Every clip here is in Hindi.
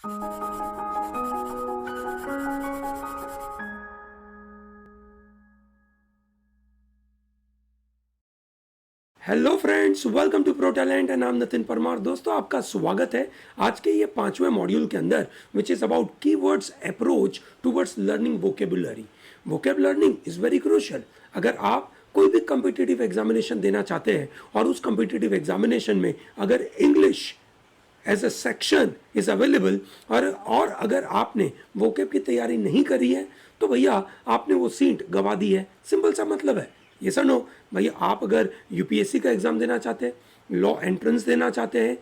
Hello friends, welcome to Pro Talent and नाम नितिन परमार। दोस्तों, आपका स्वागत है आज के ये 5वें मॉड्यूल के अंदर, which is about keywords approach towards learning vocabulary. Vocab learning is very crucial. अगर आप कोई भी कम्पिटिटिव एग्जामिनेशन देना चाहते हैं और उस कम्पिटिटिव एग्जामिनेशन में अगर English as a section is available और अगर आपने वोकेब की तैयारी नहीं करी है तो भैया आपने वो सीट गवा दी है। सिंपल सा मतलब है ये। सर नो भैया, आप अगर यूपीएससी का एग्जाम देना चाहते हैं, लॉ एंट्रेंस देना चाहते हैं,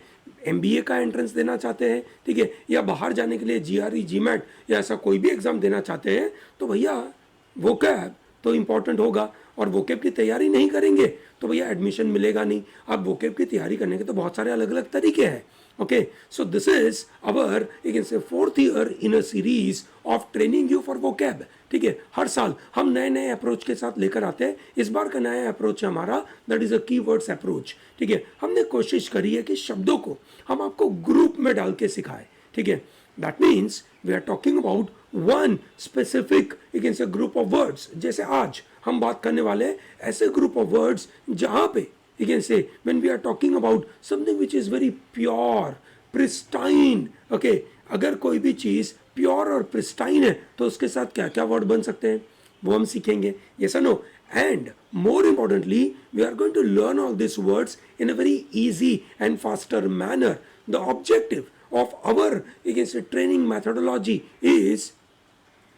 एमबीए का एंट्रेंस देना चाहते हैं, ठीक है, या बाहर जाने के लिए जीआरई जीमैट या ऐसा कोई भी एग्जाम देना चाहते हैं, तो भैया वोकैब तो इंपॉर्टेंट होगा। और वोकेब की तैयारी नहीं करेंगे तो भैया एडमिशन मिलेगा नहीं। अब वोकेब की तैयारी करने के तो बहुत सारे अलग अलग तरीके हैं। Okay, so this is our you can से 4th year in a series of training you for vocab. ठीक है, हर साल हम नए नए अप्रोच के साथ लेकर आते हैं। इस बार का नया अप्रोच है हमारा, that is a keywords approach. ठीक है, हमने कोशिश करी है कि शब्दों को हम आपको ग्रुप में डाल के सिखाएं। ठीक है, that means we are talking about one specific you can say group of words. जैसे आज हम बात करने वाले हैं ऐसे ग्रुप ऑफ वर्ड्स जहां पे you can say when we are talking about something which is very pure, pristine. Okay, अगर कोई भी चीज प्योर और प्रिस्टाइन है तो उसके साथ क्या क्या वर्ड बन सकते हैं वो हम सीखेंगे। yes or no? And more importantly, we are going to learn all these words in a very easy and faster manner. The objective of our you can say training methodology is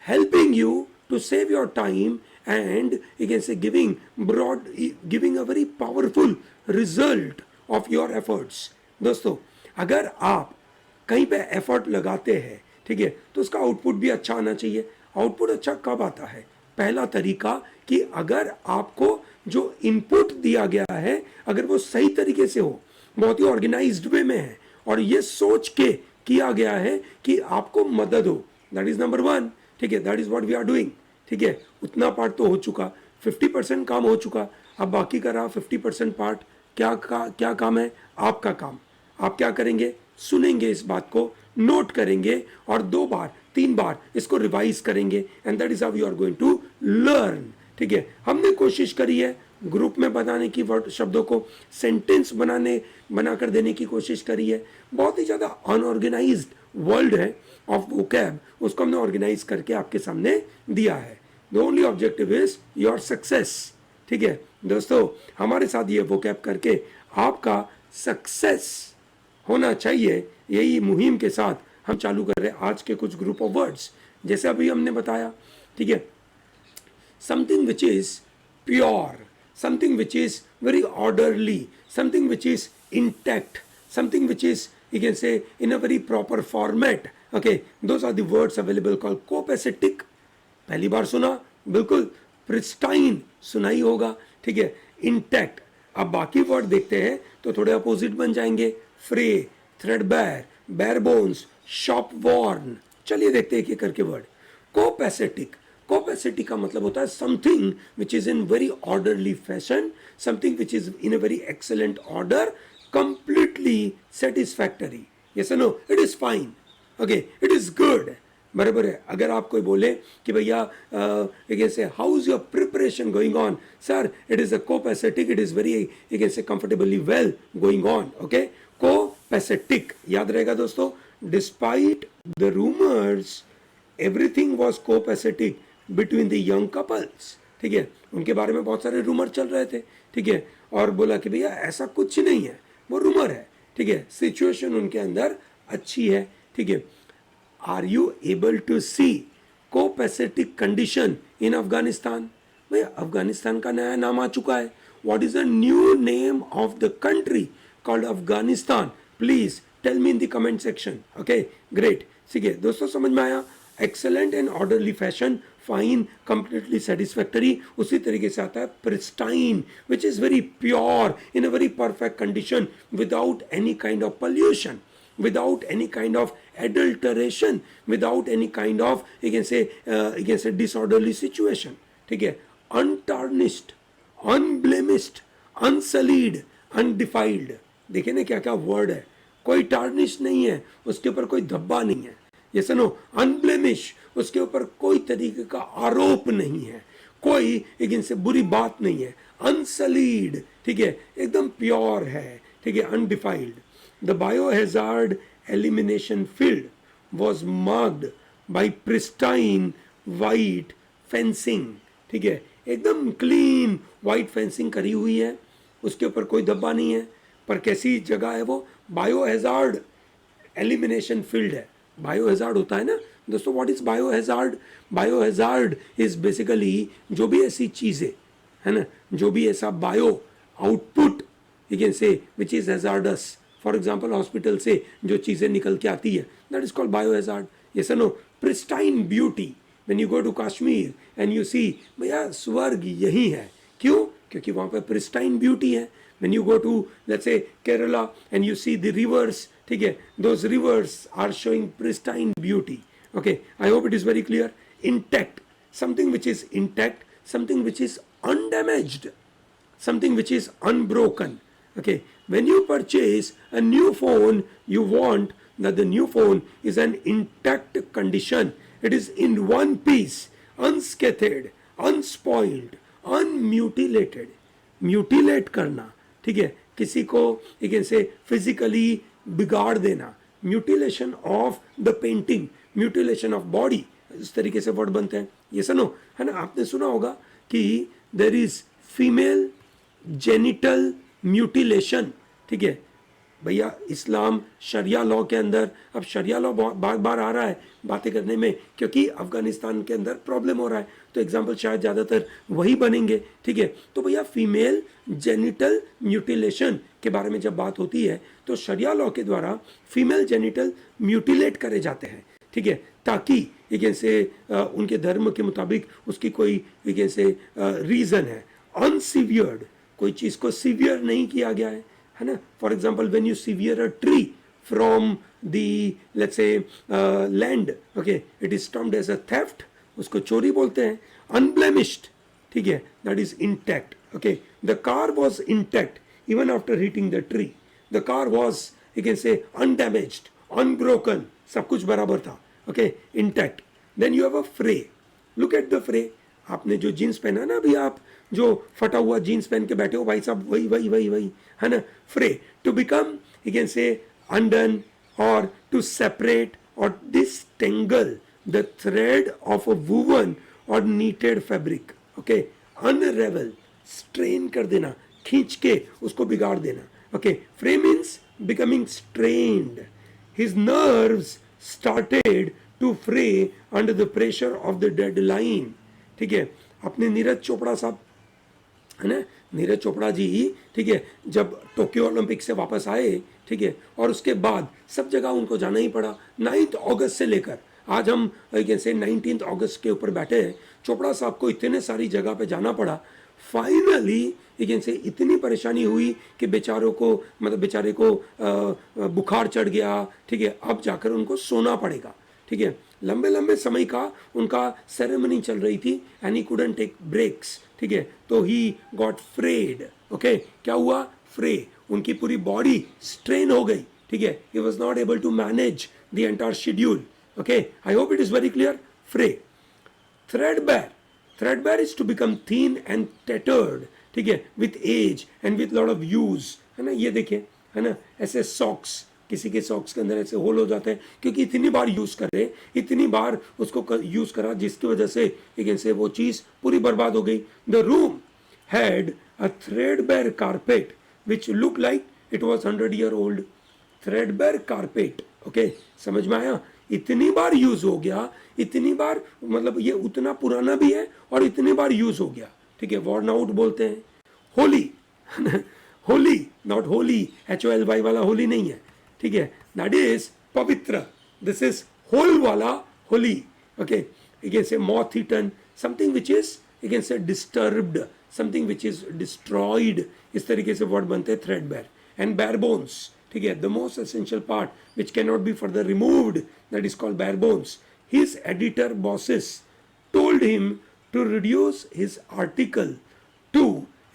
helping you to save your time and you can say giving a very powerful result of your efforts. दोस्तों, अगर आप कहीं पे एफर्ट लगाते हैं, ठीक है, तो उसका आउटपुट भी अच्छा आना चाहिए। आउटपुट अच्छा कब आता है? पहला तरीका कि अगर आपको जो इनपुट दिया गया है अगर वो सही तरीके से हो, बहुत ही ऑर्गेनाइज्ड वे में है और ये सोच के किया गया है कि आपको मदद हो। That is number 1। ठीक है, that is what we are doing. ठीक है, उतना पार्ट तो हो चुका, 50% काम हो चुका। अब बाकी का रहा 50% पार्ट। क्या काम है? आपका काम। आप क्या करेंगे? सुनेंगे इस बात को, नोट करेंगे और 2 बार 3 बार इसको रिवाइज करेंगे and that is how you are going to learn. ठीक है, हमने कोशिश करी है ग्रुप में बनाने की, वर्ड शब्दों को सेंटेंस बनाकर देने की कोशिश करी है। बहुत ही ज़्यादा अनऑर्गेनाइज्ड वर्ल्ड है ऑफ वोकैब, उसको हमने ऑर्गेनाइज करके आपके सामने दिया है। The only objective is your success. ठीक है दोस्तों, हमारे साथ ये वोकैब करके आपका सक्सेस होना चाहिए, यही मुहिम के साथ हम चालू कर रहे हैं आज के कुछ ग्रुप ऑफ वर्ड्स। जैसे अभी हमने बताया, ठीक है, something which is pure, something which is very orderly, something which is intact, something which is you can say in a very proper format. Okay, those are the words available called copacetic. पहली बार सुना, बिल्कुल। प्रिस्टाइन सुना ही होगा। ठीक है, इंटैक्ट। अब बाकी वर्ड देखते हैं तो थोड़े अपोजिट बन जाएंगे। फ्रे, थ्रेडबैर, बेरबोन्स, शॉप वॉर्न। चलिए देखते हैं एक एक करके वर्ड। कोपेसेटिक। कोपेसिटी का मतलब होता है something which is in very orderly fashion, something which is in a very excellent order, completely satisfactory. Yes no, it is fine, okay, it is good. बराबर है। अगर आप कोई बोले कि भैया कैसे how is your preparation going on, sir it is a copacetic, it is very you can say comfortably well going on. Okay, copacetic याद रहेगा दोस्तों। Despite the rumours everything was कोपेसेटिक between the young couples. ठीक है, उनके बारे में बहुत सारे रूमर चल रहे थे। ठीक है, और बोला कि भैया ऐसा कुछ नहीं है, वो रूमर है। ठीक है, सिचुएशन उनके अंदर अच्छी है। ठीक है, are you able to see copacetic condition in Afghanistan? भैया अफगानिस्तान का नया नाम आ चुका है। What is the new name of the country called Afghanistan? Please tell me in the comment section. Okay, great. ठीक है दोस्तों, समझ में आया। Excellent and orderly fashion, fine, completely satisfactory. उसी तरीके से आता है pristine, which is very pure, in a very perfect condition, without any kind of pollution, without any kind of adulteration, without any kind of you can say disorderly situation. ठीक है, untarnished, unblemished, unsullied, undefiled। देखिए ना क्या क्या वर्ड है। कोई टार्निश नहीं है, उसके ऊपर कोई धब्बा नहीं है, ये सुनो, अनब्लेमिश, उसके ऊपर कोई तरीके का आरोप नहीं है, कोई एक इनसे बुरी बात नहीं है, अनसलीड, ठीक है, एकदम प्योर है, ठीक है, undefiled. The biohazard elimination field was marked by pristine white fencing, ठीक है, एकदम क्लीन वाइट फेंसिंग करी हुई है, उसके ऊपर कोई धब्बा नहीं है. पर कैसी जगह है वो? बायोहैजार्ड एलिमिनेशन फील्ड है. बायोहैजार्ड होता है ना दोस्तों, व्हाट इज बायोहैजार्ड? बायोहैजार्ड इज बेसिकली जो भी ऐसी चीजें है ना, जो भी ऐसा bio output you can say which is hazardous, for example hospital से जो चीजें निकल के आती है, that is called biohazard. Yes no, pristine beauty, when you go to Kashmir and you see, भैया स्वर्ग यही है. क्यों? क्योंकि वहां पर प्रिस्टाइन ब्यूटी है. when you go to let's say Kerala and you see the rivers, ठीक है, those rivers are showing pristine beauty. Okay, I hope it is very clear. Intact, something which is intact, something which is undamaged, something which is unbroken. Okay, when you purchase a new phone, you want that the new phone is an intact condition, it is in one piece, unscathed, unspoiled, unmutilated. Mutilate करना, ठीक है, किसी को एक ऐसे फिजिकली बिगाड़ देना, mutilation of the painting, mutilation of body, इस तरीके से वर्ड बनते हैं. ये सुनो, है ना, आपने सुना होगा कि there is female genital mutilation, ठीक है. भैया इस्लाम शरिया लॉ के अंदर, अब शरिया लॉ बार बार आ रहा है बातें करने में, क्योंकि अफगानिस्तान के अंदर प्रॉब्लम हो रहा है, तो एग्जाम्पल शायद ज़्यादातर वही बनेंगे, ठीक है. तो भैया फीमेल जेनिटल म्यूटिलेशन के बारे में जब बात होती है तो शरिया लॉ के द्वारा फीमेल जेनिटल म्यूटिलेट करे जाते हैं, ठीक है, ताकि एक ऐसे उनके धर्म के मुताबिक उसकी कोई एक ऐसे रीज़न है. अनसिवियर्ड, कोई चीज़ को सिवियर नहीं किया गया है ना. For example when you sever a tree from the let's say land, okay, it is termed as a theft, उसको चोरी बोलते हैं. अनब्लेमिश्ड, ठीक है, that is intact. Okay, the car was intact even after hitting the tree, the car was you can say undamaged, unbroken, सब कुछ बराबर था. Okay, intact. Then you have a fray. Look at the फ्रे. आपने जो जीन्स पहना ना अभी, आप जो फटा हुआ जीन्स पहन के बैठे हो भाई साहब, वही वही वही वही है ना. Fray, to become you can say undone और टू सेपरेट और disentangle the thread of a woven और knitted fabric. Okay, unravel, strain कर देना, खींच के उसको बिगाड़ देना. Okay, fray means becoming strained. His nerves started to fray under the pressure of the deadline. ठीक है, अपने नीरज चोपड़ा साहब है ना, नीरज चोपड़ा जी, ठीक है, जब टोक्यो ओलंपिक से वापस आए, ठीक है, और उसके बाद सब जगह उनको जाना ही पड़ा. 9 अगस्त से लेकर आज हम कैसे 19 अगस्त के ऊपर बैठे हैं, चोपड़ा साहब को इतने सारी जगह पे जाना पड़ा. फाइनली लेकिन से इतनी परेशानी हुई कि बेचारों को, मतलब बेचारे को बुखार चढ़ गया, ठीक है, अब जाकर उनको सोना पड़ेगा. ठीक है, लंबे लंबे समय का उनका सेरेमनी चल रही थी and he couldn't take breaks. ठीक है, तो ही गॉट फ्रेड. ओके, क्या हुआ? फ्रे, उनकी पूरी बॉडी स्ट्रेन हो गई. ठीक है, he was not able to manage the entire schedule. Okay, I hope it is very clear. Fray. Threadbare. Threadbare is to become thin and tattered. ठीक है, with age and with lot of use, है ना. ये देखिए, है ना, ऐसे सॉक्स, किसी के सॉक्स के अंदर ऐसे होल हो जाते हैं क्योंकि इतनी बार यूज करे, इतनी बार उसको यूज करा, जिसकी वजह से लेकिन से वो चीज पूरी बर्बाद हो गई. The room had a threadbare carpet which look like it was 100 year old. Threadbare carpet. Okay, समझ में आया? इतनी बार यूज हो गया, इतनी बार, मतलब ये उतना पुराना भी है और इतनी बार यूज हो गया. ठीक है, वॉर्न आउट बोलते हैं. Holey, holey, not holy, HOLY वाला होली नहीं है. ठीक है, दैट इज पवित्र. दिस इज होल वाला holey. Okay, you can say moth eaten, something which is you can say disturbed, something which is destroyed. इस तरीके से वर्ड बनते हैं थ्रेडबेयर. And bear bones. ठीक है, the most essential part which can not be further removed, that is called bare bones. His editor bosses told him to reduce his article to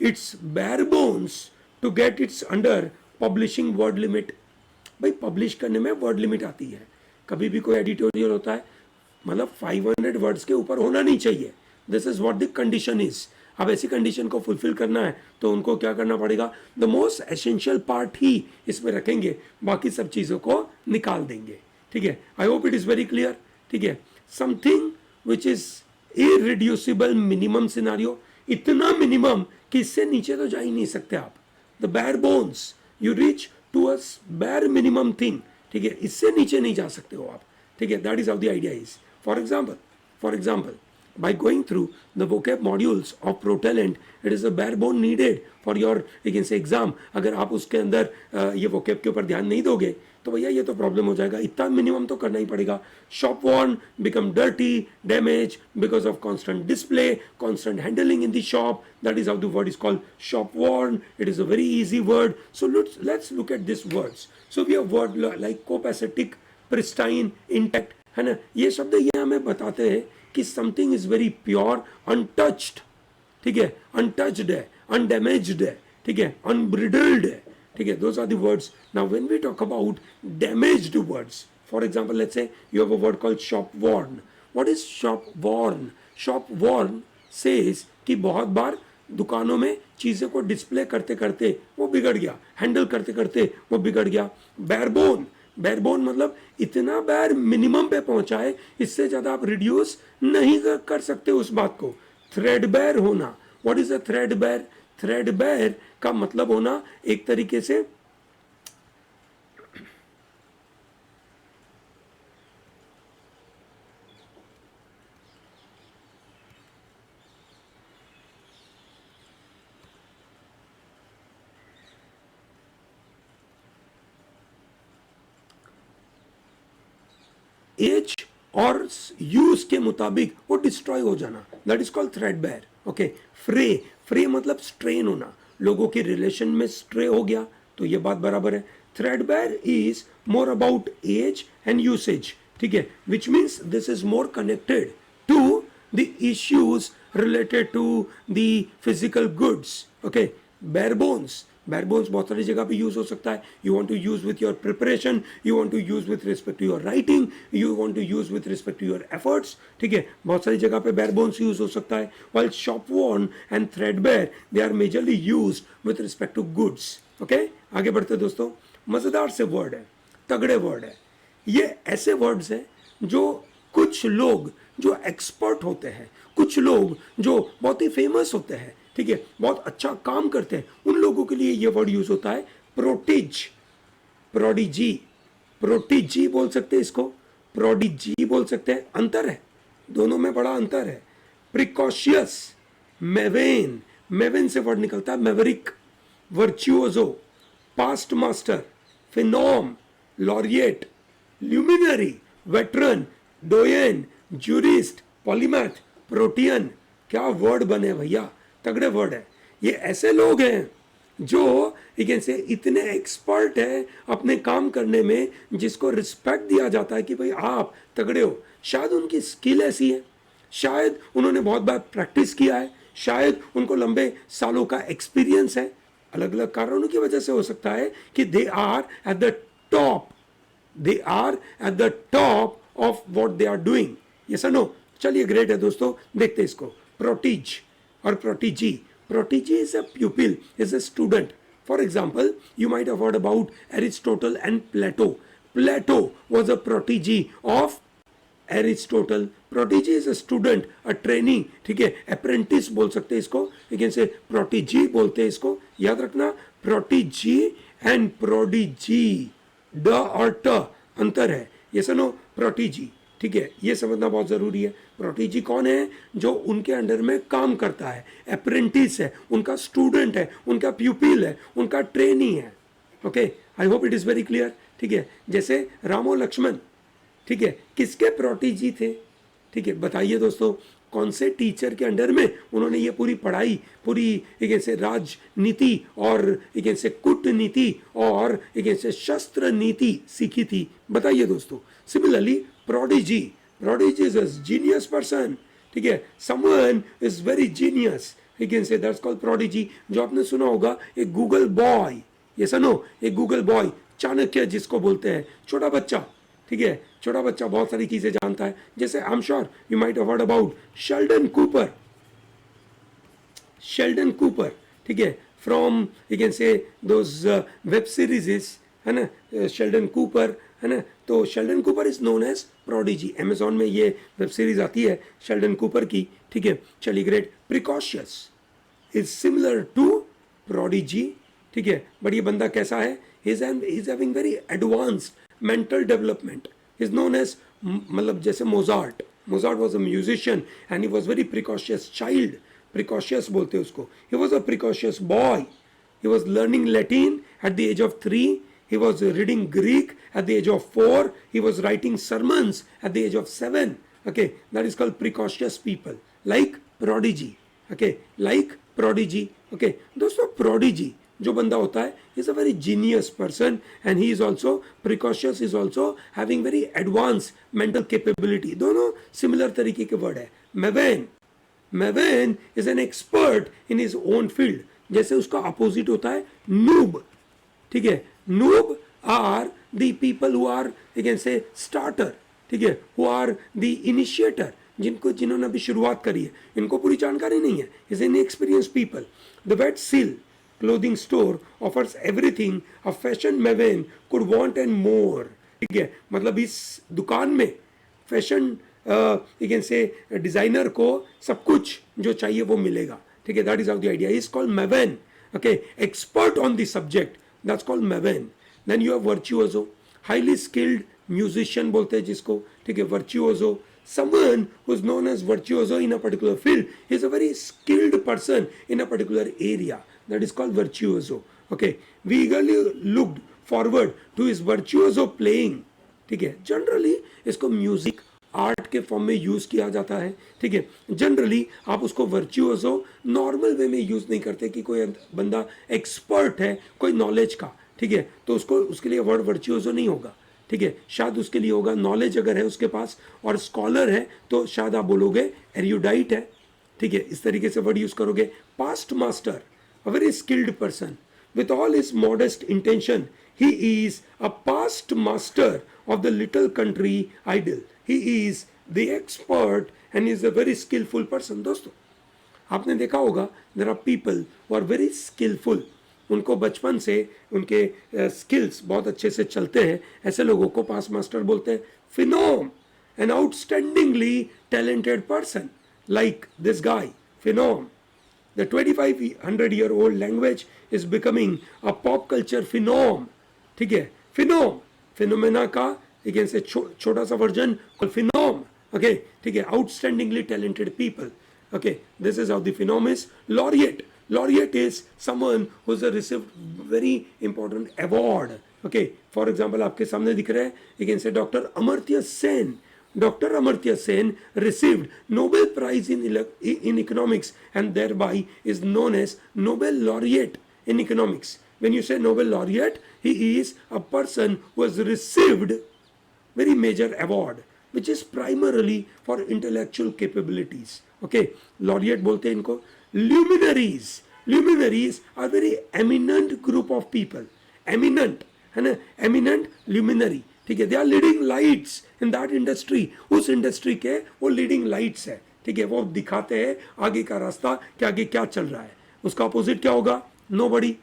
its bare bones to get its under publishing word limit. भाई पब्लिश करने में वर्ड लिमिट आती है, कभी भी कोई एडिटोरियल होता है मतलब 500 वर्ड्स के ऊपर होना नहीं चाहिए, this is what the condition is. अब ऐसी कंडीशन को फुलफिल करना है तो उनको क्या करना पड़ेगा, द मोस्ट एसेंशियल पार्ट ही इसमें रखेंगे, बाकी सब चीज़ों को निकाल देंगे, ठीक है। आई hope it is very clear, ठीक है। Something which is irreducible minimum scenario, इतना मिनिमम कि इससे नीचे तो जा ही नहीं सकते आप, the bare bones, you reach to a bare minimum thing, ठीक है, इससे नीचे नहीं जा सकते हो आप, ठीक है। That is how the idea is. For example by going through the vocab modules of ProTalent, it is a bare bone needed for your you can say exam। अगर आप उसके अंदर ये vocab के ऊपर ध्यान नहीं दोगे तो भैया ये तो प्रॉब्लम हो जाएगा, इतना मिनिमम तो करना ही पड़ेगा। Shopworn become dirty, damage because of constant display, constant handling in the shop, that is how the word is called shopworn. It is a very easy word, so let's look at this words. So we have word like copacetic, pristine, intact, है ना, ये शब्द ये हमें बताते हैं कि something is very pure, untouched, ठीक है, अनटच्ड है, अनडैमेज्ड है, ठीक है, अनब्रिडल्ड है, ठीक है, those are the words. Now when we talk about damaged words, for example let's say you have a word called shopworn. What is shopworn? Shopworn says कि बहुत बार दुकानों में चीज़ें को डिस्प्ले करते करते वो बिगड़ गया, हैंडल करते करते वो बिगड़ गया। बैरबोन, बैरबोन मतलब इतना बैर मिनिमम पे पहुंचा है, इससे ज़्यादा आप रिड्यूस नहीं कर सकते उस बात को। थ्रेडबैर होना, व्हाट इज अ थ्रेडबैर? थ्रेडबैर का मतलब होना एक तरीके से एज और यूज के मुताबिक वो डिस्ट्रॉय हो जाना, दैट इज कॉल्ड थ्रेडबैर। ओके, फ्रे, फ्रे मतलब स्ट्रेन होना, लोगों के रिलेशन में स्ट्रे हो गया, तो ये बात बराबर है। Threadbare is more about age and usage, ठीक है, which means this is more connected to the issues related to the physical goods. Okay, bare bones, bare bones बहुत सारी जगह पे यूज हो सकता है। You want to use with your preparation, you want to use with respect to your writing, you want to use with respect to your efforts, ठीक है, बहुत सारी जगह पे bare bones यूज हो सकता है। while shop worn and threadbare they are majorly used with respect to goods। Okay, आगे बढ़ते दोस्तों, मजेदार से वर्ड है, तगड़े वर्ड है। ये ऐसे वर्ड्स हैं जो कुछ लोग जो एक्सपर्ट होते हैं, कुछ लोग जो बहुत ही फेमस होते हैं, ठीक है, बहुत अच्छा काम करते हैं, उन लोगों के लिए ये वर्ड यूज होता है। प्रोटिज, प्रोडिजी, प्रोटिजी बोल सकते हैं इसको, प्रोडिजी बोल सकते हैं, अंतर है, दोनों में बड़ा अंतर है। प्रिकॉशियस, मेवेन, मेवेन से वर्ड निकलता है maverick, virtuoso, past master, phenom, laureate, luminary, veteran, doyen, jurist, polymath, protean. क्या वर्ड बने भैया, तगड़े वर्ड है। ये ऐसे लोग हैं जो लेकिन से इतने एक्सपर्ट हैं अपने काम करने में, जिसको रिस्पेक्ट दिया जाता है कि भाई आप तगड़े हो। शायद उनकी स्किल ऐसी है, शायद उन्होंने बहुत बार प्रैक्टिस किया है, शायद उनको लंबे सालों का एक्सपीरियंस है, अलग अलग कारणों की वजह से हो सकता है कि they are at the top, they are at the top of what they are doing. Yes और नो? चलिए ग्रेट है दोस्तों, देखते हैं इसको। प्रोटीज और प्रोटीजी, प्रोटीजी is a pupil, is a student. For example, you might have heard about Aristotle and Plato. Plato was a protege of Aristotle. Protege is a student, a trainee, ठीक है, apprentice बोल सकते हैं इसको, लेकिन से protege बोलते हैं इसको, याद रखना। protege and prodigy, ड और ट अंतर है, ये सुनो, protege, ठीक है, ये समझना बहुत ज़रूरी है। प्रोटीजी कौन है? जो उनके अंडर में काम करता है, अप्रेंटिस है, उनका स्टूडेंट है, उनका प्यूपिल है, उनका ट्रेनी है। Okay, I hope it is very clear, ठीक है। जैसे रामो लक्ष्मण, ठीक है, किसके प्रोटीजी थे? ठीक है, बताइए दोस्तों, कौन से टीचर के अंडर में उन्होंने ये पूरी पढ़ाई, पूरी एक ऐसे राजनीति और एक ऐसे कूटनीति और एक ऐसे शस्त्र नीति सीखी थी? बताइए दोस्तों। Similarly prodigy, prodigy is a genius person, ठीक है, someone is very genius, you can से दैट्स कॉल्ड प्रोडिजी। जो आपने सुना होगा एक गूगल बॉय, ये सुनो, एक गूगल बॉय चाणक्य जिसको बोलते हैं, छोटा बच्चा, ठीक है, छोटा बच्चा बहुत सारी चीजें जानता है, जैसे I am sure you might have heard about Sheldon Cooper, Sheldon Cooper, ठीक है, from you can say those web series, है ना, शेल्डन कूपर, है ना, तो Sheldon Cooper is known as prodigy, Amazon में ये वेब सीरीज आती है शेल्डन कूपर की, ठीक है, चलिए great, precocious is similar to prodigy, ठीक है, बट ये बंदा कैसा है, is having very advanced mental development, is known as, मतलब जैसे Mozart, Mozart was a musician and he was very precocious child, precocious बोलते हैं उसको, he was a precocious boy, he was learning Latin at the age of 3, he was reading Greek at the age of 4, he was writing sermons at the age of 7, okay, that is called precocious people, like prodigy, okay, like prodigy, okay, दोस्तों prodigy जो बंदा होता है is a very genius person and he is also precocious, is also having very advanced mental capability, दोनों similar तरीके के वर्ड है. Maven is an expert in his own field, जैसे उसका अपोजिट होता है नूब, ठीक है, noob are the people who are you can say starter, ठीक है, हु आर द इनिशिएटर, जिन्होंने अभी शुरुआत करी है, इनको पूरी जानकारी नहीं है, is an experience people. The Wet Seal clothing store offers everything a fashion maven could want and more, ठीक है, मतलब इस दुकान में fashion you can say designer को सब कुछ जो चाहिए वो मिलेगा, ठीक है, that is how the idea is called maven, okay, expert on the subject, that's called maven. Then you have virtuoso, highly skilled musician बोलते हैं जिसको, ठीक है, वर्चुओजो, someone who is known as virtuoso in a particular field is a very skilled person in a particular area, that is called virtuoso, okay. We eagerly looked forward to his virtuoso playing, ठीक है, जनरली इसको म्यूजिक आर्ट के फॉर्म में यूज किया जाता है, ठीक है, जनरली आप उसको वर्चुओसो नॉर्मल वे में यूज नहीं करते कि कोई बंदा एक्सपर्ट है कोई नॉलेज का, ठीक है, तो उसको उसके लिए वर्ड वर्चुओसो नहीं होगा, ठीक है, शायद उसके लिए होगा नॉलेज अगर है उसके पास, और स्कॉलर है तो शायद आप बोलोगे एरियोडाइट है, ठीक है, इस तरीके से वर्ड यूज करोगे. Past master, a very skilled person with all his modest intention, he is a past master of the little country idol, he is the expert and is a very skillful person. दोस्तों आपने देखा होगा there are people who are very skillful, उनको बचपन से उनके स्किल्स बहुत अच्छे से चलते हैं, ऐसे लोगों को पास्ट मास्टर बोलते हैं. फिनोम, an outstandingly talented person like this guy फिनोम. The 2500-year-old language is becoming a pop culture phenom, ठीक है, फिनोम, फिनोमेना का you can say छोटा सा वर्जन called phenom, okay, ठीक है, outstandingly talented people, okay, this is how the phenom is. Laureate, laureate is someone who has received very important award, okay, for example आपके सामने दिख रहे हैं you can say Dr. Amartya Sen. Dr. Amartya Sen received Nobel Prize in economics and thereby is known as Nobel laureate in economics. When you say Nobel laureate, he is a person who has received very major award which is primarily for intellectual capabilities, okay, laureate बोलते हैं इनको. Luminaries, luminaries are very eminent group of people, eminent है ना, eminent luminary, ठीक है, they are leading lights in that industry, उस इंडस्ट्री के वो लीडिंग लाइट्स है, ठीक है, वो दिखाते हैं आगे का रास्ता कि आगे क्या चल रहा है. उसका अपोजिट क्या होगा, नोबडी.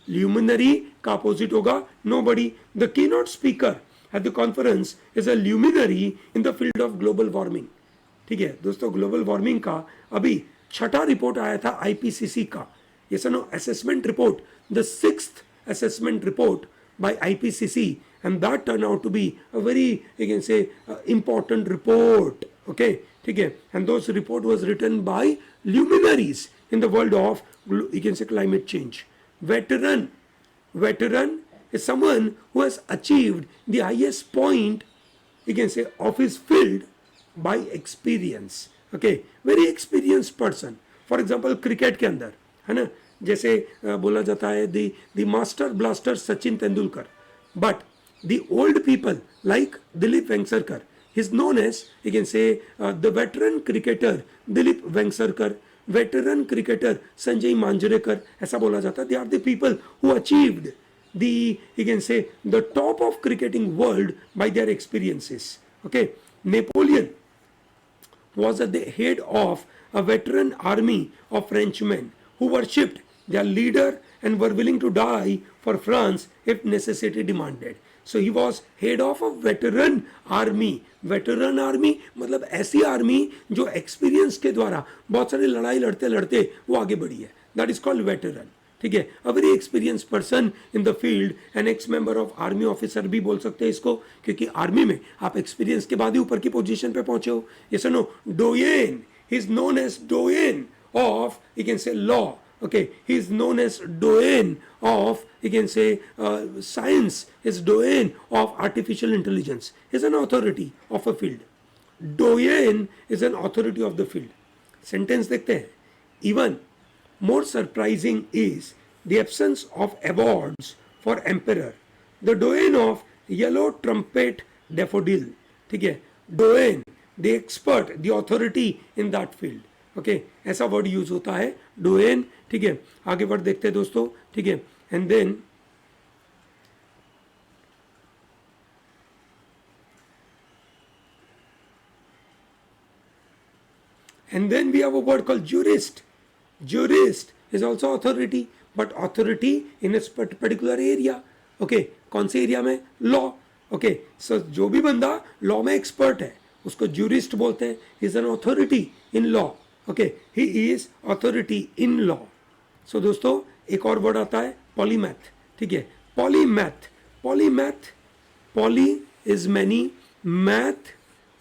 ल्यूमिनरी का अपोजिट होगा nobody. The keynote speaker at the conference is a luminary in the field of global warming, ठीक है, दोस्तों ग्लोबल वार्मिंग का अभी छठा रिपोर्ट आया था आईपीसीसी का, ये सुनो assessment report, the 6th assessment report by IPCC, and that turned out to be a very you can say important report, okay, ठीक है, and those report was written by luminaries in the world of you can say climate change. Veteran, veteran is someone who has achieved the highest point you can say of his field by experience, okay, very experienced person. For example cricket के अंदर है ना, जैसे बोला जाता है the master blaster Sachin Tendulkar, but the old people like Dilip Vengsarkar is known as you can say the veteran cricketer Dilip Vengsarkar, veteran cricketer Sanjay Manjrekar, ऐसा बोला जाता है. they are the people who achieved the, you can say, the top of cricketing world by their experiences. Okay, Napoleon was at the head of a veteran army of Frenchmen who worshipped their leader and were willing to die for France if necessity demanded. So he was head of a veteran army. Veteran army मतलब ऐसी आर्मी जो एक्सपीरियंस के द्वारा बहुत सारी लड़ाई लड़ते लड़ते वो आगे बढ़ी है. That is called veteran. ठीक है, a very experience person in the field, an ex member of army officer भी बोल सकते हैं इसको, क्योंकि आर्मी में आप एक्सपीरियंस के बाद ही ऊपर की पोजीशन पे पहुंचे हो. ये सुनो, doyen, he is known as doyen of, you can say, law. Okay, he is known as doyen of, you can say, science, is doyen of artificial intelligence. He is an authority of a field. Doyen is an authority of the field. Sentence देखते हैं. Even more surprising is the absence of awards for emperor. The doyen of yellow trumpet daffodil. ठीक है, doyen, the expert, the authority in that field. Okay, ऐसा वर्ड यूज होता है, डोएन. ठीक है, आगे वर्ड देखते हैं दोस्तों. ठीक है, and then we have a word called jurist. Jurist is also authority, but authority in a particular area. Okay, कौन से एरिया में? लॉ. ओके, सो जो भी बंदा लॉ में एक्सपर्ट है उसको जूरिस्ट बोलते हैं. Is an authority in law. Okay, he is authority in law. So दोस्तों एक और वर्ड आता है पॉलीमैथ. ठीक है, polymath. Polymath, poly is many, math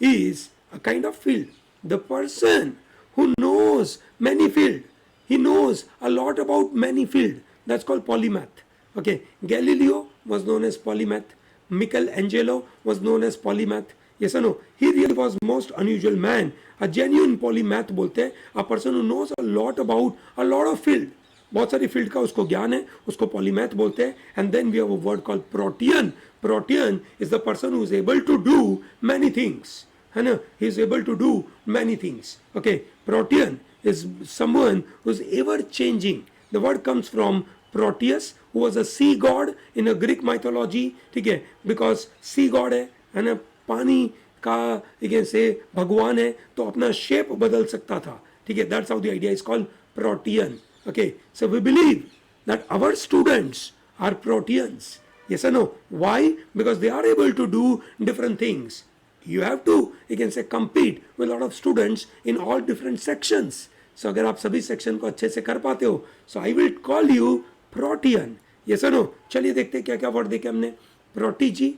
is a kind of field. The person who knows many field, he knows a lot about many field. That's called polymath. Okay, Galileo was known as polymath. Michelangelo was known as polymath. Yes or no? He really was most unusual man. A genuine polymath बोलते हैं a person who knows a lot about a lot of field. बहुत सारी फील्ड का उसको ज्ञान है, उसको पॉलीमैथ बोलते हैं. And then we have a word called protean. Protean is the person who is able to do many things, है ना. He is able to do many things. Okay, protean is someone who is ever changing. The word comes from Proteus who was a sea god in a Greek mythology. ठीक है, बिकॉज सी गॉड है ना, पानी का यू से भगवान है तो अपना शेप बदल सकता था. ठीक है, that's how the idea is called protean. Okay, so we believe that our students are proteans. Yes or no? Why? Because they are able to do different things. You have to, you can say, compete with a lot of students in all different sections. So अगर आप सभी सेक्शन को अच्छे से कर पाते हो, so I will call you protean. Yes or no? चलिए देखते हैं क्या क्या वर्ड देखे हमने. प्रोटीजी,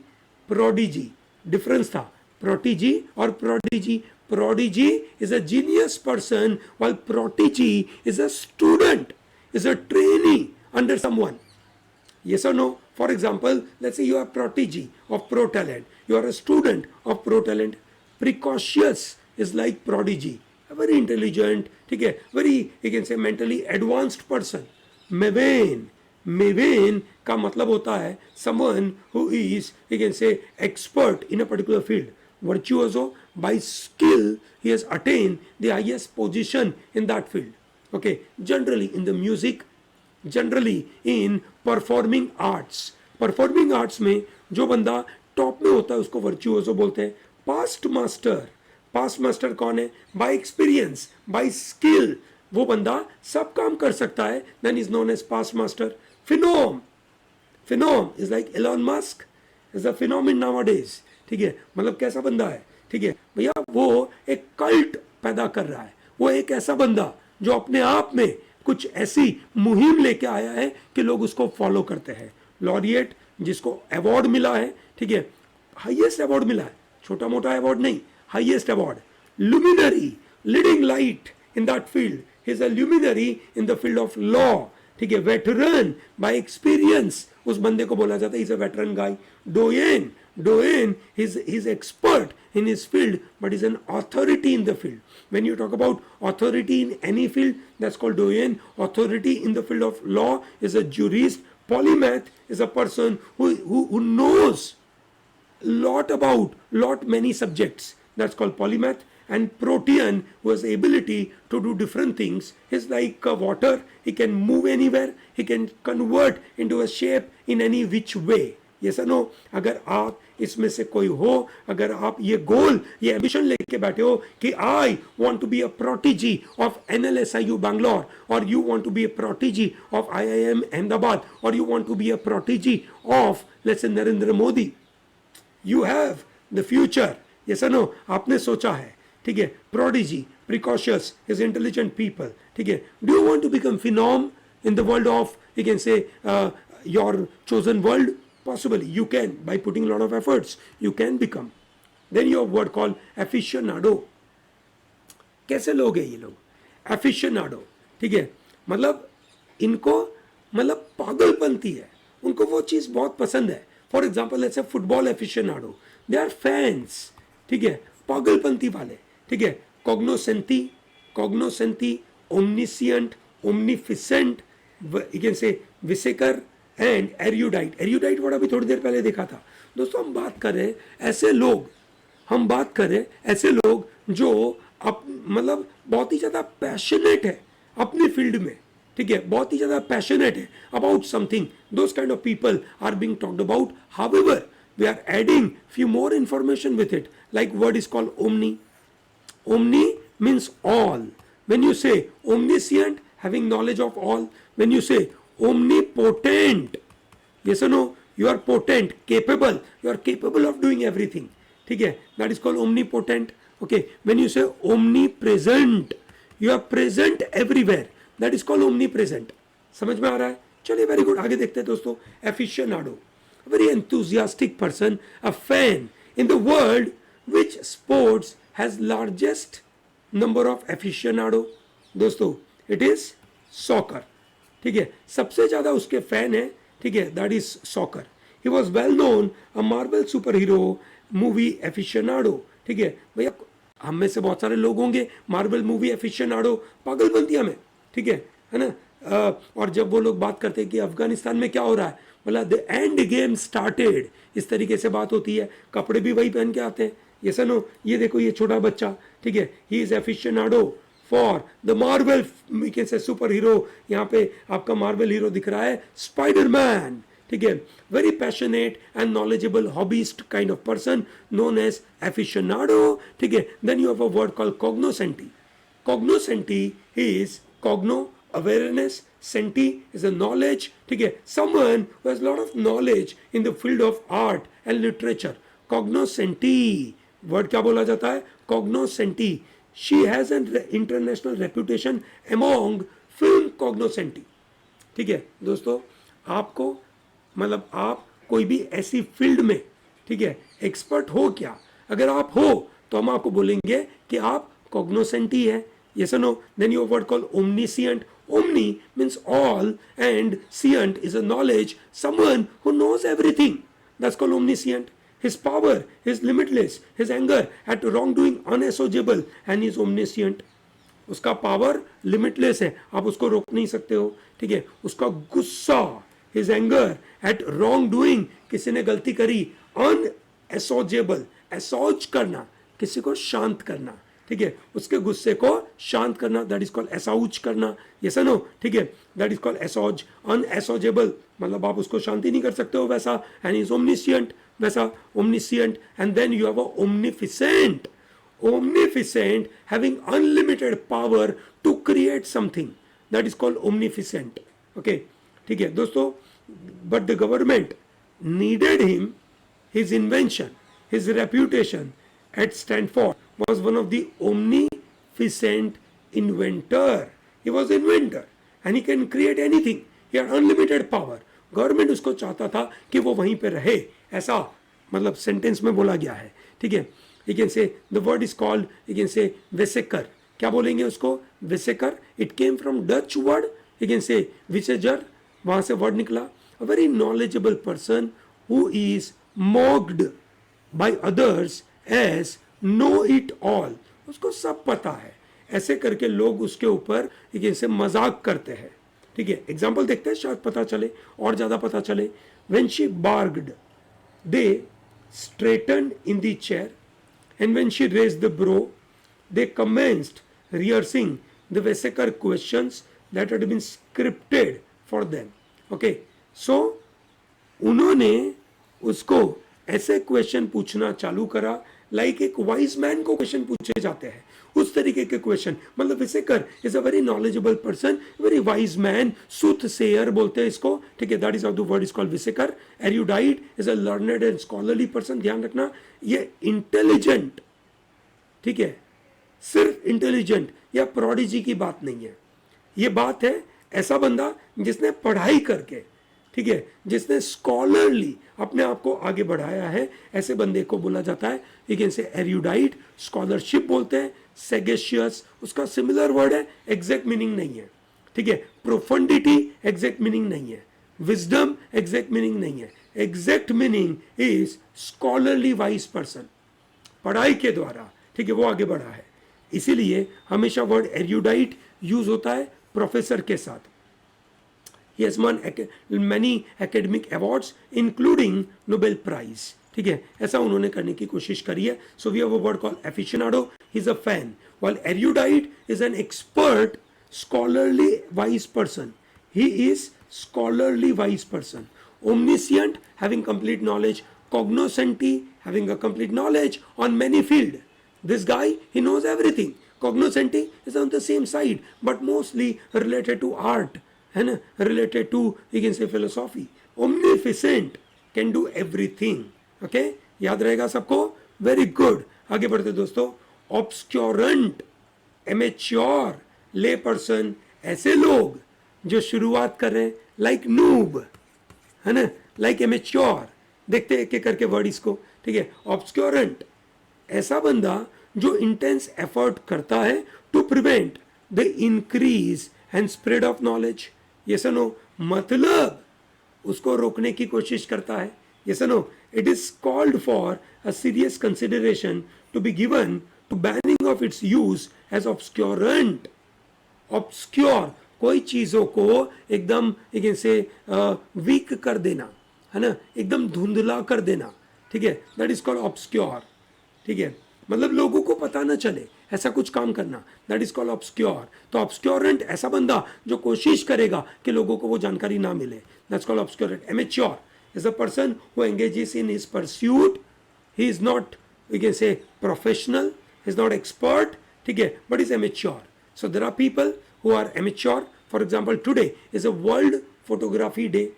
प्रोडिजी, डिफरेंस था प्रोटीजी और prodigy. Prodigy is a genius person, while prodigy is a student, is a trainee under someone. Yes or no? For example, let's say you are prodigy of pro talent. You are a student of pro talent. Precocious is like prodigy, a very intelligent, ठीक है, very, you can say, mentally advanced person. Mavane, Mavane का मतलब होता है someone who is, you can say, expert in a particular field. Virtuoso, by skill he has attained the highest position in that field. Okay, generally in the music, generally in performing arts. Performing arts में जो बंदा टॉप में होता है उसको virtuoso बोलते हैं. Past master, past master कौन है? By experience, by skill, वो बंदा सब काम कर सकता है, then is known as past master. Phenom, phenom is like Elon Musk is a phenomenon nowadays. ठीक है, मतलब कैसा बंदा है. ठीक है भैया, वो एक कल्ट पैदा कर रहा है. वो एक ऐसा बंदा जो अपने आप में कुछ ऐसी मुहिम लेके आया है कि लोग उसको फॉलो करते हैं. लॉरिएट, जिसको अवार्ड मिला है, ठीक है, हाईएस्ट अवार्ड मिला है, छोटा मोटा अवार्ड नहीं, highest award. Luminary, leading light in that field, he is a luminary in the field of law. ठीक है, वेटरन बाय एक्सपीरियंस, उस बंदे को बोला जाता है is a veteran guy. Doyen, Doyen is expert in his field, but is an authority in the field. When you talk about authority in any field, that's called doyen. Authority in the field of law is a jurist. Polymath is a person who knows many subjects. That's called polymath. And protean, who has the ability to do different things, is like water. He can move anywhere. He can convert into a shape in any which way. Yes or no? अगर आप इसमें से कोई हो, अगर आप ये गोल, ये एम्बिशन लेके बैठे हो कि I want to be a protege of NLSIU Bangalore, और you want to be a protege of IIM Ahmedabad, और you want to be a protege of let's say Narendra Modi, you have the future. Yes और नो? आपने सोचा है, ठीक है. Prodigy, precocious, is intelligent people, ठीक है. Do you want to become phenom in the world of, you can say, your chosen world? Possibly you can, by putting a lot of efforts you can become. Then you have word called aficionado. कैसे लोग हैं ये लोग? aficionado, ठीक है. मतलब इनको मतलब पागलपंती है, उनको वो चीज़ बहुत पसंद है. फॉर एग्जाम्पल ऐसे football aficionado, they are fans, ठीक है, पागलपंती वाले, ठीक है. Cognoscenti, omniscient, omnificent, you can say wiseacre and erudite word अभी थोड़ी देर पहले देखा था. दोस्तों हम बात कर रहे हैं ऐसे लोग जो मतलब बहुत ही ज़्यादा पैशनेट है अपनी फील्ड में, ठीक है, बहुत ही ज़्यादा पैशनेट है about something. Those kind of people are being talked about. However we are adding few more information with it, like word is called omni. Omni means all. When you say omniscient, having knowledge of all. When you say omnipotent, yes or no? You are potent, capable. You are capable of doing everything. ठीक है, that is called omnipotent. Okay. When you say omnipresent, you are present everywhere. That is called omnipresent. समझ में आ रहा है? चलिए, वेरी गुड. आगे देखते हैं दोस्तों. Aficionado, a very enthusiastic person, a fan. In the world, which sports has largest number of aficionado? दोस्तों, it is soccer. ठीक है, सबसे ज्यादा उसके फैन है, ठीक है, that is soccer. He was well known, a Marvel superhero, movie aficionado. ठीक है भैया, हम में से बहुत सारे लोग होंगे मार्वल मूवी एफिशिएनाडो, पागलपंतिया में, ठीक है ना. और जब वो लोग बात करते हैं कि अफगानिस्तान में क्या हो रहा है, बोला द एंड गेम स्टार्टेड, इस तरीके से बात होती है. कपड़े भी वही पहन के आते हैं. ये सनो, ये देखो ये छोटा बच्चा, ठीक है, he is aficionado for the Marvel, we can say superhero. यहाँ पे आपका मार्वल हीरो दिख रहा है, स्पाइडरमैन, ठीक है. Very passionate and knowledgeable hobbyist kind of person known as aficionado, ठीक है. Then you have a word called cognoscenti. Cognoscenti is cogno awareness, senti is a knowledge, ठीक है, someone who has a lot of knowledge in the field of art and literature. Cognoscenti, word क्या बोला जाता है? Cognoscenti. She has an international reputation among film cognoscenti. ठीक है दोस्तों, आपको मतलब आप कोई भी ऐसी फील्ड में, ठीक है, एक्सपर्ट हो क्या? अगर आप हो तो हम आपको बोलेंगे कि आप cognoscenti है. Yes or no? Then you have word called omniscient. Omni means all and scient is a knowledge, someone who knows everything. That's called omniscient. His power is limitless. His anger at wrongdoing unassociable and is omniscient. उसका पावर लिमिटलेस है, आप उसको रोक नहीं सकते हो, ठीक है. उसका गुस्सा, his anger at wrongdoing, किसी ने गलती करी, unassociable, assuage करना, किसी को शांत करना, ठीक है, उसके गुस्से को शांत करना, दैट इज कॉल्ड असौज करना. यस नो, ठीक है, that is called assuage. Unassuageable मतलब आप उसको शांति नहीं कर सकते हो वैसा. एंड इज ओमनिशियंट, वैसा omniscient. And then you have a omnificent. Omnificent having unlimited power to create something, that is called omnificent. Okay, ठीक है दोस्तों. But the government needed him, his invention, his reputation at Stanford was one of the omnificent inventor. He was inventor and he can create anything. He had unlimited power. Government उसको चाहता था कि वो वहीं पे रहे, ऐसा मतलब सेंटेंस में बोला गया है, ठीक है. You can say the word is called, you can say Weizsäcker. क्या बोलेंगे उसको? Weizsäcker. It came from Dutch word, you can say Visager, वहां से वर्ड निकला. A very knowledgeable person who is mocked by others as know it all. उसको सब पता है, ऐसे करके लोग उसके ऊपर से मजाक करते हैं, ठीक है. एग्जाम्पल देखते हैं, शायद पता चले और ज्यादा पता चले. When she barged, they straightened in the chair, and when she raised the brow, they commenced rehearsing the Weizsäcker questions that had been scripted for them. Okay, so उन्होंने उसको ऐसे क्वेश्चन पूछना चालू करा लाइक एक वाइज मैन को क्वेश्चन पूछे जाते हैं, उस तरीके के क्वेश्चन। मतलब wiseacre is a very knowledgeable person, very wise man, soothsayer बोलते हैं इसको, ठीक है, that is how the word is called wiseacre. Erudite is a learned and scholarly person, ध्यान रखना ये इंटेलिजेंट, ठीक है, सिर्फ इंटेलिजेंट या प्रोडिजी की बात नहीं है, ये बात है ऐसा बंदा जिसने पढ़ाई करके, ठीक है, जिसने स्कॉलरली अपने आप को आगे बढ़ाया है, ऐसे बंदे को बोला जाता है लेकिन से एरुडाइट। स्कॉलरशिप बोलते हैं, सेगेशियस उसका सिमिलर वर्ड है, एग्जैक्ट मीनिंग नहीं है, ठीक है। प्रोफंडिटी एग्जैक्ट मीनिंग नहीं है, विजडम एग्जैक्ट मीनिंग नहीं है, exact meaning is scholarly wise person, पढ़ाई के द्वारा, ठीक है, वो आगे बढ़ा है। इसीलिए हमेशा वर्ड एरुडाइट यूज होता है प्रोफेसर के साथ। He has won many academic awards including Nobel Prize, ठीक है, ऐसा उन्होंने करने की कोशिश करी है। So we have a word called aficionado, he's a fan, while erudite is an expert, scholarly wise person, he is scholarly wise person। Omniscient, having complete knowledge, cognoscenti, having a complete knowledge on many field, this guy he knows everything। Cognoscenti is on the same side but mostly related to art, है ना, related to you can say philosophy। Omnificent can do everything, okay, याद रहेगा सबको, वेरी गुड। आगे बढ़ते दोस्तों, obscurant, amateur, lay person, ऐसे लोग जो शुरुआत कर रहे हैं, लाइक नूब, है ना, लाइक एमेच्योर, देखते एक एक करके वर्ड इसको, ठीक है। ऑब्सक्योरेंट, ऐसा बंदा जो इंटेंस एफर्ट करता है to prevent the increase and spread of knowledge, ये सुनो, मतलब उसको रोकने की कोशिश करता है, ये सुनो। It is called for a serious consideration to be given to banning of its use as obscurant. Obscure, कोई चीजों को एकदम एक से वीक कर देना, है ना, एकदम धुंधला कर देना, ठीक है, दैट इज कॉल्ड ऑब्सक्योर, ठीक है, मतलब लोगों को पता ना चले ऐसा कुछ काम करना, दैट इज कॉल्ड ऑब्सक्योर। तो ऑब्सक्योरेंट ऐसा बंदा जो कोशिश करेगा कि लोगों को वो जानकारी ना मिले, that's called obscurant. Amateur is a person who engages in his pursuit, he is not we can say professional, he is not expert, ठीक है, but is amateur. So there are people who are amateur. For example today is a world photography day,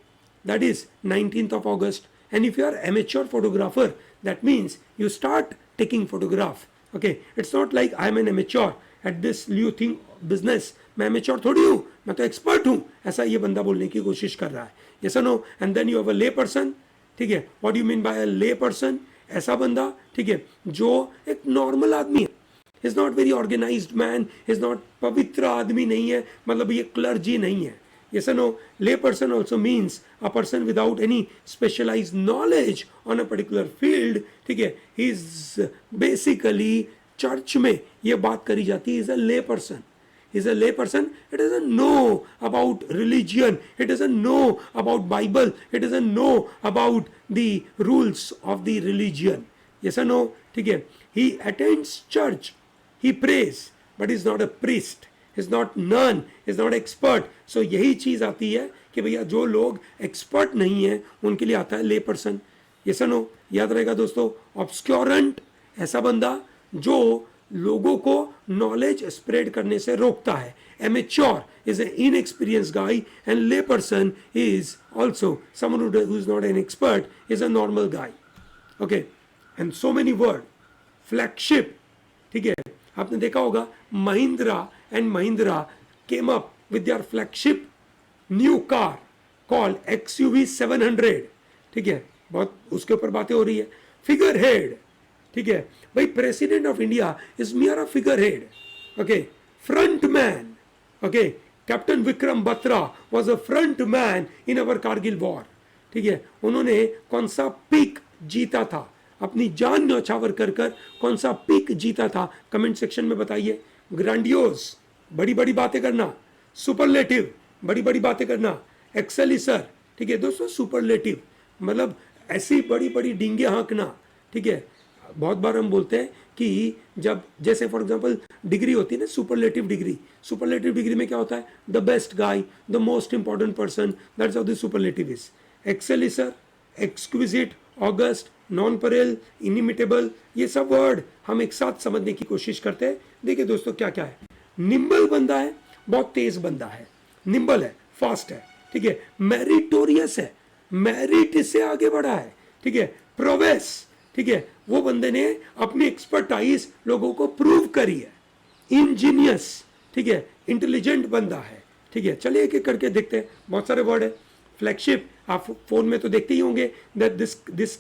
that is 19th of August, and if you are amateur photographer, that means you start taking photograph, okay, it's not like I am an amateur at this you think business, मैं amateur थोड़ी हूँ, मैं तो expert हूँ, ऐसा ये बंदा बोलने की कोशिश कर रहा है, yes or no। and then you have a lay person, ठीक है, what do you mean by a lay person, ऐसा बंदा, ठीक है, जो एक normal आदमी है, is not very organized man, is not पवित्र आदमी नहीं है, मतलब ये clergy नहीं है, yes or no। lay person also means a person without any specialized knowledge on a particular field, ठीक है, he is basically church में ये बात करी जाती है, is a lay person, is a lay person, it doesn't know about religion, it doesn't know about Bible, it doesn't know about the rules of the religion, yes or no, ठीक है, he attends church, he prays but is not a priest, is not nun, is not expert। so यही चीज आती है कि भैया जो लोग एक्सपर्ट नहीं है उनके लिए आता है ले पर्सन, ये सुनो, याद रहेगा दोस्तों। ऑब्सक्योरेंट, ऐसा बंदा जो लोगों को नॉलेज स्प्रेड करने से रोकता है। Amateur is an inexperience guy, and lay person is also someone who is not an expert, is a normal guy, okay. And so many word, flagship, ठीक है, आपने देखा होगा Mahindra and Mahindra came up with their flagship new car called XUV 700, ठीक है, बहुत उसके ऊपर बातें हो रही है। फिगर हेड, ठीक है भाई, president of India is मियर a figure head, okay, front man, okay, captain Vikram Batra was a front man in our Kargil war, ठीक है, उन्होंने कौन सा पीक जीता था, अपनी जान न्यौछावर कर कर कौन सा पीक जीता था, कमेंट सेक्शन में बताइए। ग्रैंडियोज, बड़ी बड़ी बातें करना, सुपरलेटिव, बड़ी बड़ी बातें करना, एक्सेलिसर, ठीक है दोस्तों, सुपरलेटिव मतलब ऐसी बड़ी बड़ी डींगे हाँकना, ठीक है। बहुत बार हम बोलते हैं कि जब जैसे फॉर एग्जांपल डिग्री होती है ना, सुपरलेटिव डिग्री, सुपरलेटिव डिग्री में क्या होता है, the best guy, the most important person, that's how the superlative is. Excelsior exquisite, august, nonpareil, inimitable, ये सब वर्ड हम एक साथ समझने की कोशिश करते हैं। देखिए दोस्तों क्या क्या है। निम्बल बंदा है, बहुत तेज बंदा है, निम्बल है, फास्ट है, ठीक है। मेरिटोरियस है, मेरिट इससे आगे बढ़ा है, ठीक है। प्रोवेस, ठीक है, वो बंदे ने अपनी एक्सपर्टाइज लोगों को प्रूव करी है। इंजीनियस, ठीक है, इंटेलिजेंट बंदा है, ठीक है। चलिए एक एक करके देखते हैं, बहुत सारे वर्ड है। फ्लैगशिप, आप फोन में तो देखते ही होंगे that this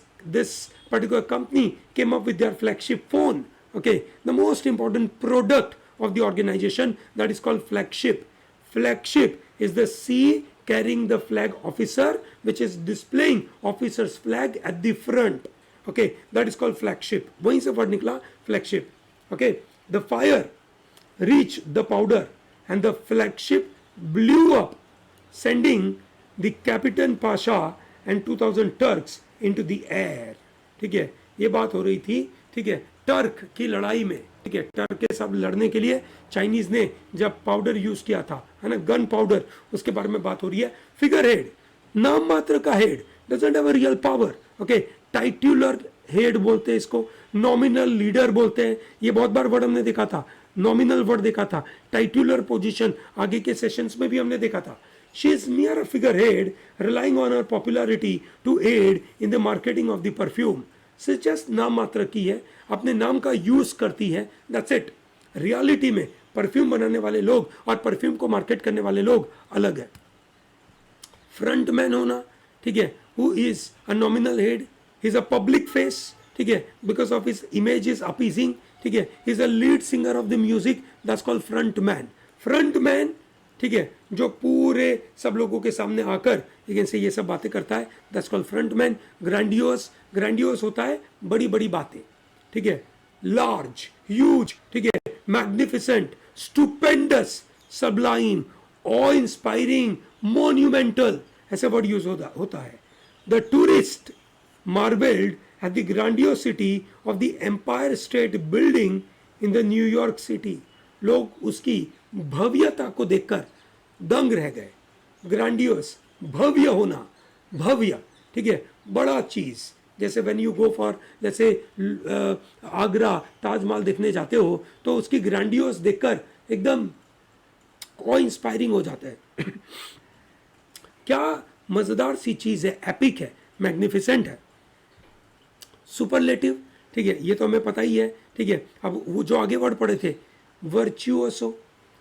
particular company came up with their flagship phone. Okay, the most important product of the organization, that is called flagship. Flagship is the sea carrying the flag officer, which is displaying officer's flag at the front. Okay, that is called flagship. वहीं से word निकला flagship. Okay, the fire reached the powder and the flagship blew up, sending the Captain Pasha and 2000 Turks into the air. ठीक है, ये बात हो रही थी, ठीक है, टर्क की लड़ाई में, ठीक है। टर्क के साथ लड़ने के लिए चाइनीज ने जब पाउडर यूज किया था, है ना, गन पाउडर, उसके बारे में बात हो रही है। फिगर हेड, नाम मात्र का head, doesn't have a real power. Okay, titular head बोलते हैं इसको, नॉमिनल लीडर बोलते हैं। ये बहुत बार वर्ड हमने देखा था, नॉमिनल वर्ड देखा था, टाइट्यूलर पोजीशन आगे के सेशंस में भी हमने देखा था। She is near a figurehead, relying on her popularity to aid in the marketing of the perfume. So just नाम मात्र की है, अपने नाम का यूज करती है, that's it. रियलिटी में परफ्यूम बनाने वाले लोग और परफ्यूम को मार्केट करने वाले लोग अलग है। फ्रंट मैन होना, ठीक है, who is a nominal head, he is a public face, ठीक है, because of his image is appeasing, ठीक है, he is a lead singer of the music, that's called front man. Front man, ठीक है, जो पूरे सब लोगों के सामने आकर लेकिन से ये सब बातें करता है, that's called front man. Grandiose, grandiose होता है बड़ी बड़ी बातें, ठीक है। लार्ज, ह्यूज, ठीक है, magnificent, stupendous, sublime, awe inspiring, monumental, ऐसे वर्ड यूज होता है। The tourist marvelled at the grandiosity of the Empire State Building in the New York city. लोग उसकी भव्यता को देखकर दंग रह गए। ग्रैंडियोस, भव्य होना, भव्य, ठीक है, बड़ा चीज। जैसे व्हेन यू गो फॉर, जैसे आगरा ताजमहल देखने जाते हो तो उसकी ग्रैंडियोस देखकर एकदम ऑ इंस्पायरिंग हो जाता है। क्या मजेदार सी चीज है, एपिक है, मैग्निफिसेंट है। सुपरलेटिव, ठीक है, ये तो हमें पता ही है, ठीक है। अब वो जो आगे वर्ड पढ़े थे, वर्चुअसो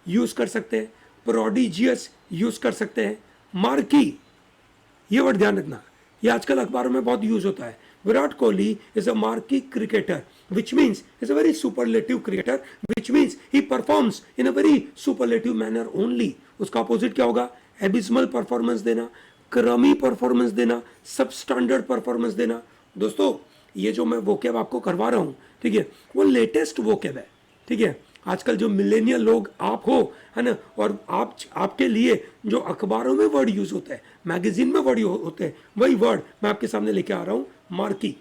यूज कर सकते हैं, प्रोडिजियस यूज कर सकते हैं, मार्की, ये वर्ड ध्यान रखना, ये आजकल अखबारों में बहुत यूज होता है। Virat Kohli is a marquee cricketer, which means is a very superlative cricketer, which means he performs in a very superlative manner only. उसका अपोजिट क्या होगा? एबिस्मल परफॉर्मेंस देना, क्रमी परफॉर्मेंस देना, सब स्टैंडर्ड परफॉर्मेंस देना। दोस्तों ये जो मैं वोकेब आपको करवा रहा हूं, ठीक है, वो लेटेस्ट वोकेब है, ठीक है। आजकल जो मिलेनियल लोग आप हो, है ना, और आपके लिए जो अखबारों में वर्ड यूज होते हैं, मैगजीन में वर्ड होते हैं, वही वर्ड मैं आपके सामने लेके आ रहा हूं। मार्की,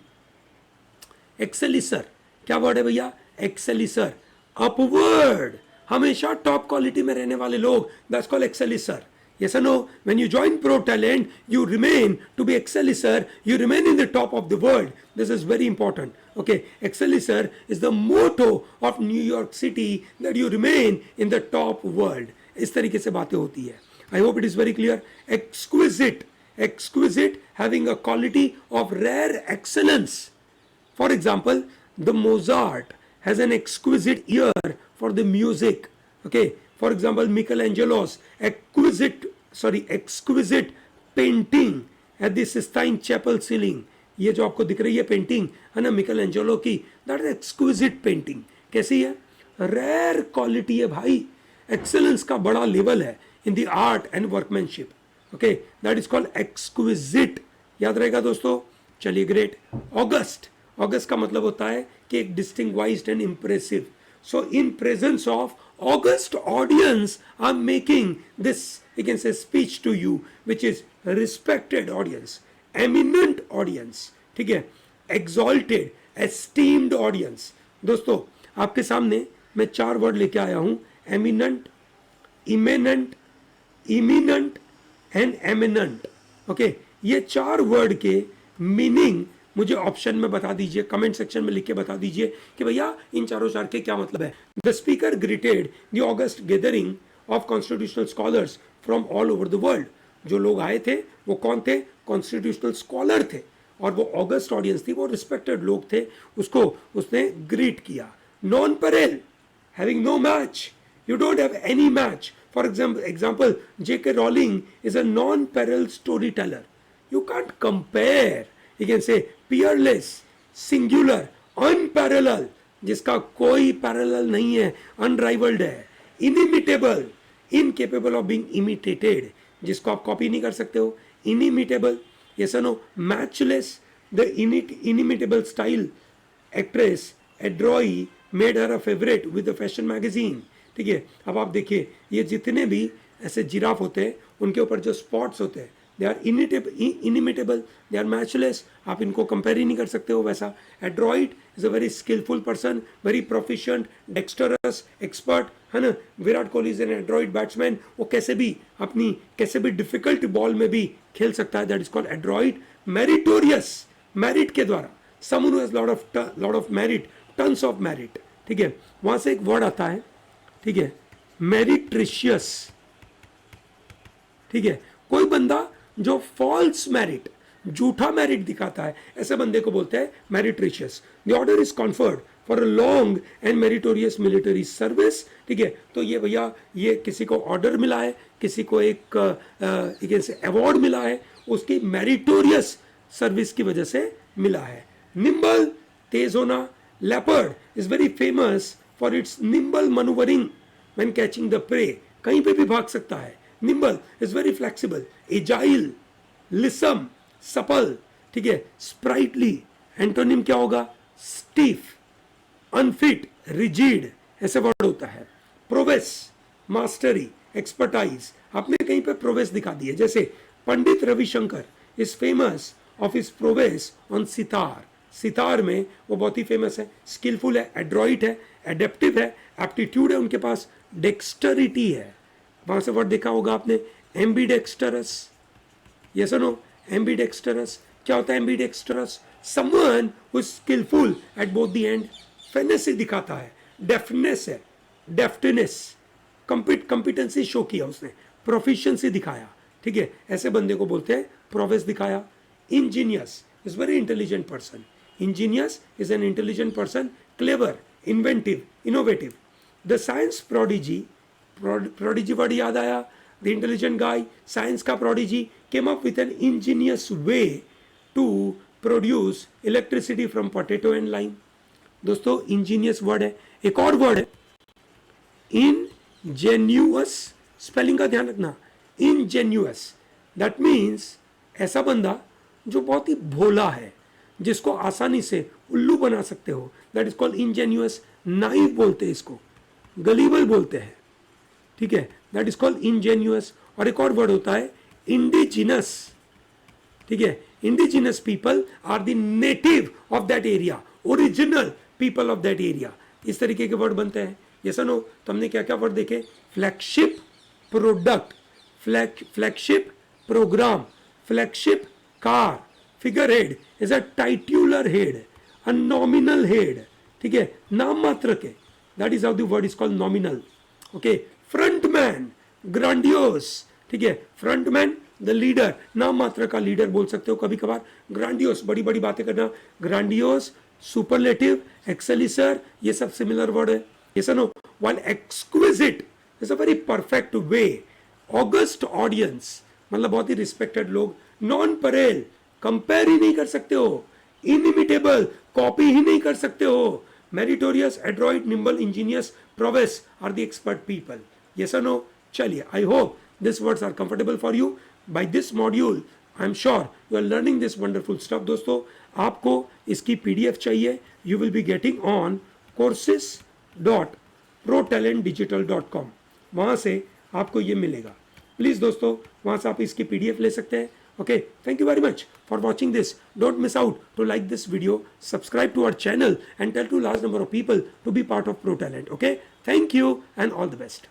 एक्सेलिसर, क्या वर्ड है भैया? एक्सेलिसर, अपवर्ड, हमेशा टॉप क्वालिटी में रहने वाले लोग, that's called excelsior. Yes or no? When you join Pro Talent, you remain to be Excelisser. You remain in the top of the world. This is very important. Okay, Excelisser is the motto of New York City, that you remain in the top world. इस तरीके से बातें होती है. I hope it is very clear. Exquisite, exquisite, having a quality of rare excellence. For example, the Mozart has an exquisite ear for the music. Okay. For example, Michelangelo's exquisite painting at the Sistine Chapel ceiling. ये जो आपको दिख रही है पेंटिंग, है ना, मिकेलेंजेलो की, दैट इज एक्सक्विजिट पेंटिंग। कैसी है? रेयर क्वालिटी है भाई, एक्सेलेंस का बड़ा लेवल है in the art and workmanship. Okay, that is called exquisite. याद रहेगा दोस्तों? चलिए, ग्रेट। ऑगस्ट, ऑगस्ट का मतलब होता है कि एक distinguished and impressive. So in presence of august audience, I'm making this, you can say, speech to you, which is respected audience, eminent audience, ठीक है, exalted, esteemed audience। दोस्तों आपके सामने मैं 4 वर्ड लेके आया हूं, eminent, eminent, eminent and eminent। Okay, ये 4 वर्ड के मीनिंग मुझे ऑप्शन में बता दीजिए, कमेंट सेक्शन में लिख के बता दीजिए कि भैया इन चारों चार के क्या मतलब है। The speaker greeted the August gathering of constitutional scholars from all over the world. जो लोग आए थे वो कौन थे? कॉन्स्टिट्यूशनल स्कॉलर थे, और वो ऑगस्ट ऑडियंस थी, वो रिस्पेक्टेड लोग थे, उसको उसने ग्रीट किया। Non Parel, having no match, you don't have any match. For example, J.K. Rowling is a non-parallel storyteller. You can't compare. You can say peerless, singular, unparalleled, जिसका कोई parallel नहीं है, unrivaled है, inimitable, incapable of being imitated, जिसको आप कॉपी नहीं कर सकते हो, inimitable, yes or no, matchless, the inimitable style actress adroit made her a favourite with the fashion magazine. ठीक है, अब आप देखिए ये जितने भी ऐसे जिराफ होते हैं उनके ऊपर जो स्पॉट्स होते हैं, they are inimitable, they are matchless, आप इनको कंपेयर ही नहीं कर सकते हो वैसा। Adroit is a very skilful person, very proficient, dexterous, expert, है ना। Virat Kohli is an adroit batsman, वो कैसे भी डिफिकल्ट बॉल में भी खेल सकता है, that is called Android. Meritorious, merit के द्वारा, someone who has lot of merit, tons of merit. ठीक है, वहां से एक वर्ड आता है, ठीक है, मेरिट्रिशियस। ठीक है, कोई बंदा जो फॉल्स मेरिट, झूठा मेरिट दिखाता है, ऐसे बंदे को बोलते हैं meretricious. The order is conferred for a long and meritorious military service. ठीक है, तो ये भैया ये किसी को ऑर्डर मिला है, किसी को एक अवार्ड मिला है, उसकी मेरिटोरियस सर्विस की वजह से मिला है। निम्बल, तेज होना। Leopard is very famous for its nimble manoeuvring when catching the prey, कहीं पे भी भाग सकता है। Nimble is very flexible, agile, lissom, supple. ठीक है, स्प्राइटली, एंटोनिम क्या होगा? स्टीफ, अनफिट, रिजिड, ऐसे वर्ड होता है। प्रोवेस, मास्टरी, एक्सपर्टाइज, आपने कहीं पे प्रोवेस दिखा दी है, जैसे Pandit Ravishankar is famous of his prowess on sitar. Sitar में वो बहुत ही फेमस है, स्किलफुल है, एड्रॉइट है, एडेप्टिव है, एप्टीट्यूड है उनके पास, डेक्स्टरिटी है। वहां से वर्ड देखा होगा आपने, एम्बीडेक्स्टरस, यस और नो। एम्बीडेक्स्टरस क्या होता है? Ambidextrous, someone who is skilful at both the end. Finesse दिखाता है, डेफ्टनेस है, डेफ्टनेस, कंपिटेंसी शो किया उसने, प्रोफिशिएंसी दिखाया। ठीक है, ऐसे बंदे को बोलते हैं प्रोवेस दिखाया। Angénieux is very intelligent person. Ingenious is an intelligent person, clever, inventive, innovative. The science prodigy, prodigy word याद आया, the intelligent guy, science का prodigy came up with an ingenious way to produce electricity from potato and lime. दोस्तों ingenious word है। एक और word है ingenious, spelling का ध्यान रखना, ingenious, that means ऐसा बंदा जो बहुत ही भोला है, जिसको आसानी से उल्लू बना सकते हो, दैट इज कॉल्ड इंजेन्यूअस। नाइव बोलते हैं इसको, गलीबल बोलते हैं। ठीक है, दैट इज कॉल्ड इंजेन्यूअस। और एक और वर्ड होता है इंडिजिनस। ठीक है, indigenous people are the native of that area, original people of that area, इस तरीके के वर्ड बनते हैं। यस नो, तो हमने क्या क्या वर्ड देखे? Flagship product, flagship program, flagship car, figure head is a titular head, a nominal head. ठीक है, नाम मात्र के, that is how the word is called nominal. Okay, frontman, grandiose. ठीक है, फ्रंटमैन द लीडर, नाम मात्र का लीडर बोल सकते हो कभी कभार। ग्रांडियोस, बड़ी बड़ी बातें करना, ग्रांडियोस, सुपरलेटिव, एक्सेलिसर, ये सब सिमिलर वर्ड है। Yes no, while exquisite is a very perfect way. August audience मतलब बहुत ही रिस्पेक्टेड लोग। नॉन परेल, कंपेयर ही नहीं कर सकते हो। इनिमिटेबल, कॉपी ही नहीं कर सकते हो। Meritorious, adroit, nimble, ingenious, prowess are the expert people. Yes और नो? चलिए, I hope this words are comfortable for you. By this module I am sure you are learning this wonderful stuff. दोस्तों, आपको इसकी पीडीएफ चाहिए, you will be getting on courses.protalentdigital.com, वहां से आपको ये मिलेगा। प्लीज दोस्तों, वहां से आप इसकी पीडीएफ ले सकते हैं। Okay, thank you very much for watching this. Don't miss out to like this video, subscribe to our channel and tell to large number of people to be part of ProTalent. Okay, thank you and all the best.